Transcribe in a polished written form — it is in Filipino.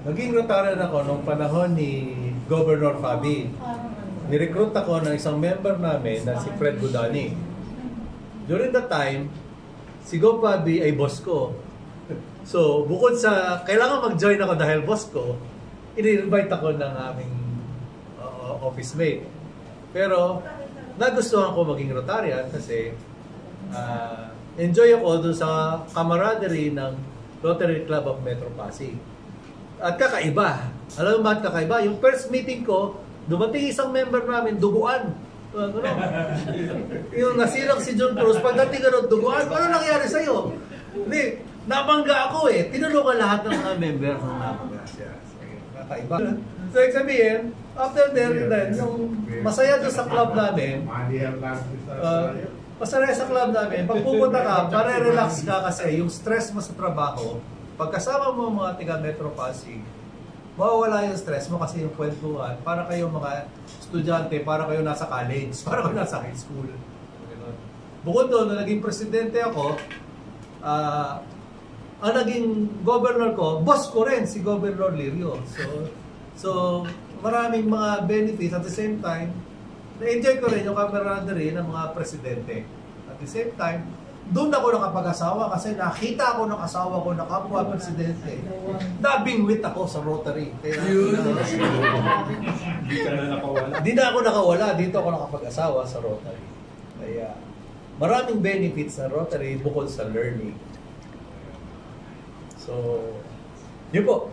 Naging Rotarian ako nung panahon ni Governor Fabi. Nirecruit ako ng isang member namin na si Fred Budani. During that time, si Gov. Fabi ay boss ko. So, bukod sa kailangan mag-join ako dahil boss ko, ini-invite ako ng aming office mate. Pero, nagustuhan ko maging Rotarian kasi enjoy ako doon sa camaraderie ng Rotary Club of Metro Pasig. At kakaiba. Alam mo ba kakaiba? Yung first meeting ko, dumating isang member namin, duguan. Yung nasirang si John Cruz, pagdating ka duguan, ano nangyari sa'yo? Hindi, nabangga ako eh. Tinulungan lahat ng mga member ng nabangga siya. Kakaiba. So, sabihin, after there, then, yung masaya doon sa club namin, masaya sa club namin, pag pupunta ka, para relax ka kasi yung stress mo sa trabaho, pagkasama mo mga tiga Metro Pasig, mawawala yung stress mo kasi yung kwentuhan, para kayo mga estudyante, para kayo nasa college, para kayo nasa high school. Bukod doon, na naging presidente ako, ang naging governor ko, boss ko rin, si Governor Lirio. So maraming mga benefits at the same time, na-enjoy ko rin yung camaraderie ng mga presidente. At the same time, doon ako nakapag-asawa kasi nakita ako ng asawa ko na kapwa presidente. Nabingwit ako sa Rotary. Kaya, Hindi ka na nakawala. Hindi na ako nakawala. Dito ako nakapag-asawa sa Rotary. Kaya maraming benefits sa Rotary bukod sa learning. So, yun po.